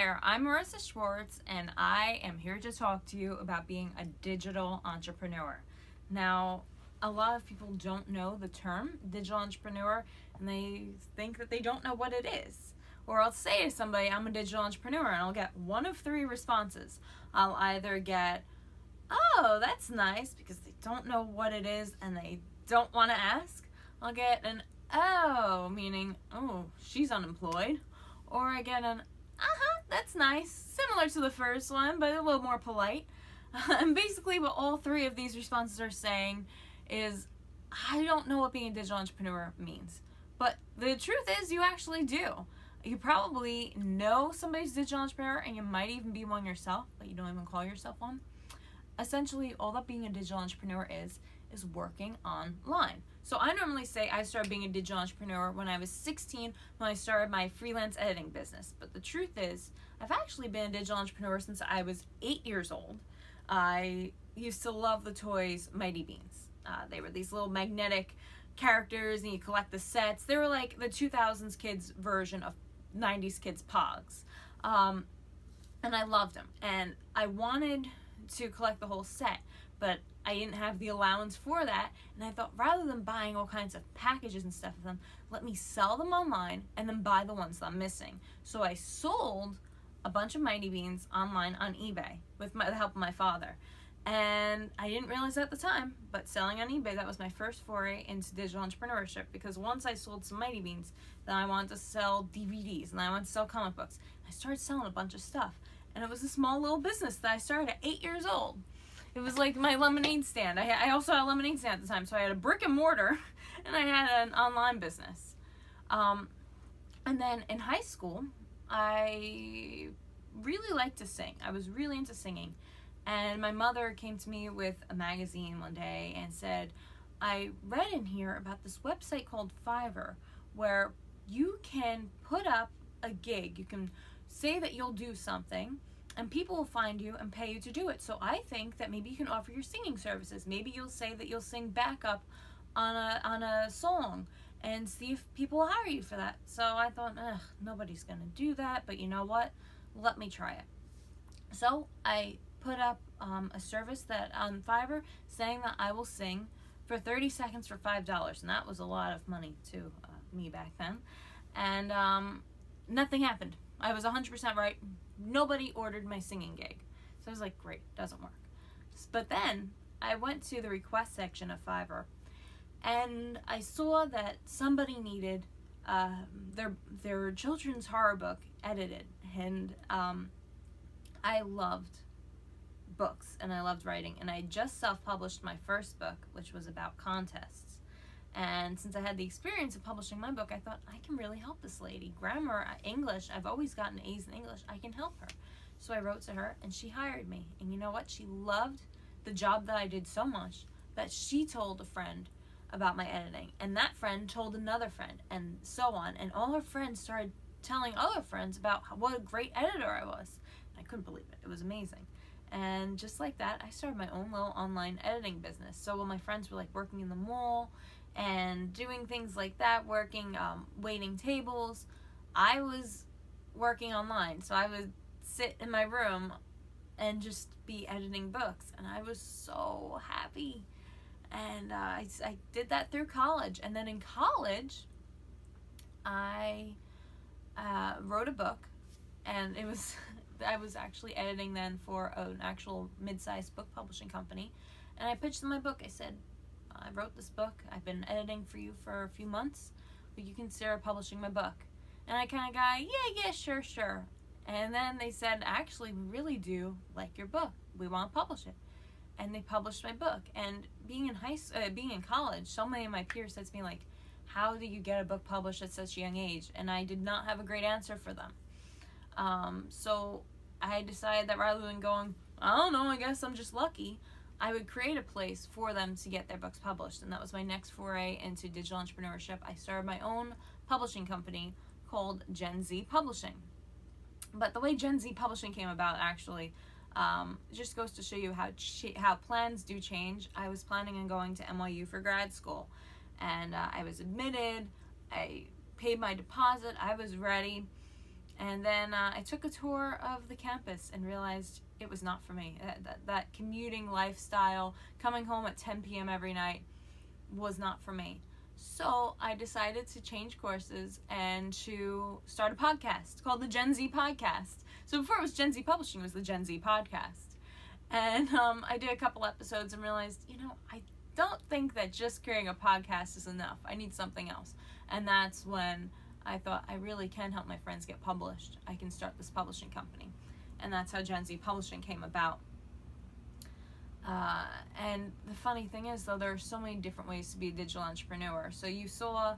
there, I'm Morissa Schwartz, and I am here to talk to you about being a digital entrepreneur. Now, a lot of people don't know the term digital entrepreneur, and they think that they don't know what it is. Or I'll say to somebody, I'm a digital entrepreneur, and I'll get one of three responses. I'll either get, oh, that's nice, because they don't know what it is and they don't want to ask. I'll get an, oh, meaning, oh, she's unemployed. Or I get an, that's nice, similar to the first one, but a little more polite. And basically what all three of these responses are saying is, I don't know what being a digital entrepreneur means. But the truth is, you actually do. You probably know somebody's a digital entrepreneur, and you might even be one yourself, but you don't even call yourself one. Essentially, all that being a digital entrepreneur is working online. So I normally say I started being a digital entrepreneur when I was 16, when I started my freelance editing business. But the truth is, I've actually been a digital entrepreneur since I was 8 years old. I used to love the toys Mighty Beans. They were these little magnetic characters, and you collect the sets. They were like the 2000s kids version of 90s kids Pogs. And I loved them. And I wanted to collect the whole set, but I didn't have the allowance for that, and I thought, rather than buying all kinds of packages and stuff of them, let me sell them online and then buy the ones that I'm missing. So I sold a bunch of Mighty Beans online on eBay with the help of my father. And I didn't realize at the time, but selling on eBay, that was my first foray into digital entrepreneurship, because once I sold some Mighty Beans, then I wanted to sell DVDs, and I wanted to sell comic books. I started selling a bunch of stuff, and it was a small little business that I started at 8 years old. It was like my lemonade stand. I also had a lemonade stand at the time, so I had a brick and mortar, and I had an online business. And then in high school, I really liked to sing. I was really into singing. And my mother came to me with a magazine one day and said, I read in here about this website called Fiverr, where you can put up a gig. You can say that you'll do something, and people will find you and pay you to do it. So I think that maybe you can offer your singing services. Maybe you'll say that you'll sing backup on a song and see if people will hire you for that. So I thought, nobody's going to do that, but you know what? Let me try it. So I put up a service that on Fiverr saying that I will sing for 30 seconds for $5. And that was a lot of money to me back then. And nothing happened. I was 100% right. Nobody ordered my singing gig. So I was like, great, doesn't work. But then I went to the request section of Fiverr, and I saw that somebody needed their children's horror book edited. And I loved books, and I loved writing. And I just self-published my first book, which was about contests. And since I had the experience of publishing my book, I thought, I can really help this lady. Grammar, English, I've always gotten A's in English. I can help her. So I wrote to her, and she hired me. And you know what? She loved the job that I did so much that she told a friend about my editing. And that friend told another friend, and so on. And all her friends started telling other friends about what a great editor I was. I couldn't believe it. It was amazing. And just like that, I started my own little online editing business. So when my friends were like working in the mall and doing things like that, waiting tables, I was working online. So I would sit in my room and just be editing books, and I was so happy. And I did that through college. And then in college, I wrote a book, and I was actually editing then for an actual mid-sized book publishing company. And I pitched them my book. I said, I wrote this book. I've been editing for you for a few months. Would you consider publishing my book? And I kind of got, yeah, sure. And then they said, actually, we really do like your book. We want to publish it. And they published my book. And being in college, so many of my peers said to me, like, how do you get a book published at such a young age? And I did not have a great answer for them. So I decided that rather than going, I don't know, I guess I'm just lucky, I would create a place for them to get their books published. And that was my next foray into digital entrepreneurship. I started my own publishing company called Gen Z Publishing. But the way Gen Z Publishing came about, actually, just goes to show you how plans do change. I was planning on going to NYU for grad school, and I was admitted. I paid my deposit. I was ready. And then I took a tour of the campus and realized it was not for me. That commuting lifestyle, coming home at 10 p.m. every night, was not for me. So I decided to change courses and to start a podcast called the Gen Z Podcast. So before it was Gen Z Publishing, it was the Gen Z Podcast. And I did a couple episodes and realized, I don't think that just creating a podcast is enough. I need something else. And that's when I thought I really can help my friends get published. I can start this publishing company. And that's how Gen Z Publishing came about. And the funny thing is, though, there are so many different ways to be a digital entrepreneur. So you saw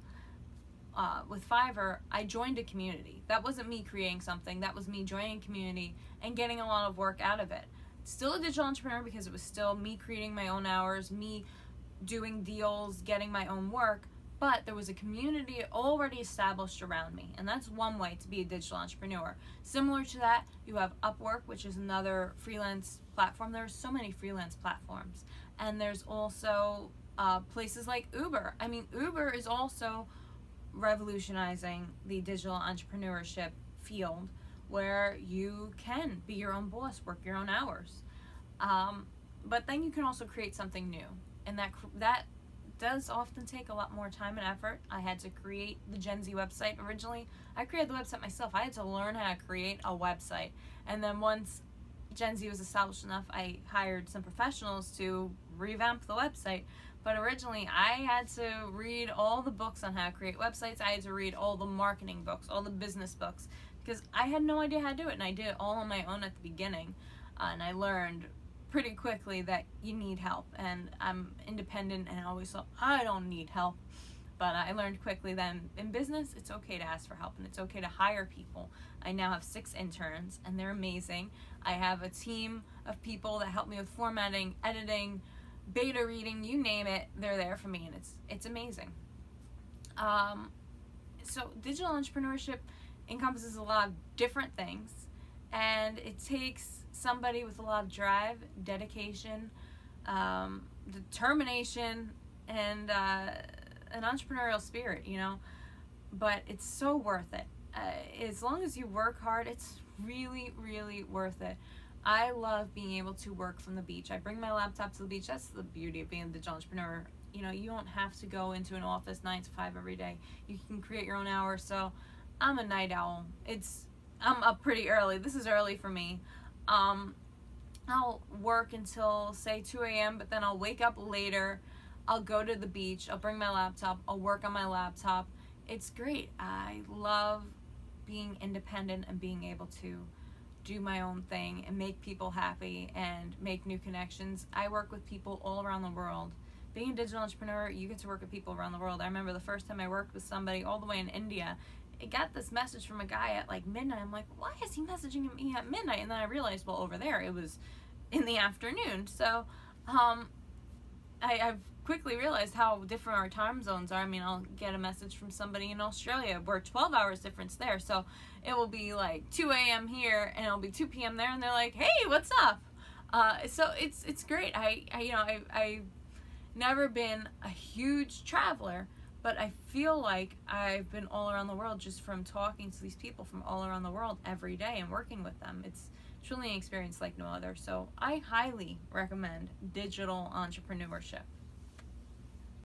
with Fiverr, I joined a community. That wasn't me creating something. That was me joining a community and getting a lot of work out of it. Still a digital entrepreneur because it was still me creating my own hours, me doing deals, getting my own work. But there was a community already established around me. And that's one way to be a digital entrepreneur. Similar to that, you have Upwork, which is another freelance platform. There are so many freelance platforms. And there's also places like Uber. I mean, Uber is also revolutionizing the digital entrepreneurship field where you can be your own boss, work your own hours. But then you can also create something new. And that does often take a lot more time and effort. I had to create the Gen Z website. Originally, I created the website myself. I had to learn how to create a website. And then once Gen Z was established enough, I hired some professionals to revamp the website. But originally, I had to read all the books on how to create websites. I had to read all the marketing books, all the business books, because I had no idea how to do it. And I did it all on my own at the beginning. And I learned pretty quickly that you need help, and I'm independent and I always thought I don't need help, but I learned quickly that in business it's okay to ask for help and it's okay to hire people. I now have 6 interns and they're amazing. I have a team of people that help me with formatting, editing, beta reading, you name it, they're there for me, and it's amazing. So digital entrepreneurship encompasses a lot of different things, and it takes somebody with a lot of drive, dedication, determination, and an entrepreneurial spirit, but it's so worth it. As long as you work hard, it's really, really worth it. I love being able to work from the beach. I bring my laptop to the beach. That's the beauty of being a digital entrepreneur. You don't have to go into an office 9 to 5 every day. You can create your own hours. So I'm a night owl. I'm up pretty early. This is early for me. I'll work until, say, 2 a.m., but then I'll wake up later. I'll go to the beach. I'll bring my laptop. I'll work on my laptop. It's great. I love being independent and being able to do my own thing and make people happy and make new connections. I work with people all around the world. Being a digital entrepreneur, you get to work with people around the world. I remember the first time I worked with somebody all the way in India. I got this message from a guy at like midnight. I'm like, why is he messaging me at midnight? And then I realized, well, over there it was in the afternoon. So I've quickly realized how different our time zones are. I mean, I'll get a message from somebody in Australia. We're 12 hours difference there. So it will be like 2 a.m. here and it'll be 2 p.m. there. And they're like, hey, what's up? So it's great. I've never been a huge traveler, but I feel like I've been all around the world just from talking to these people from all around the world every day and working with them. It's truly an experience like no other. So I highly recommend digital entrepreneurship.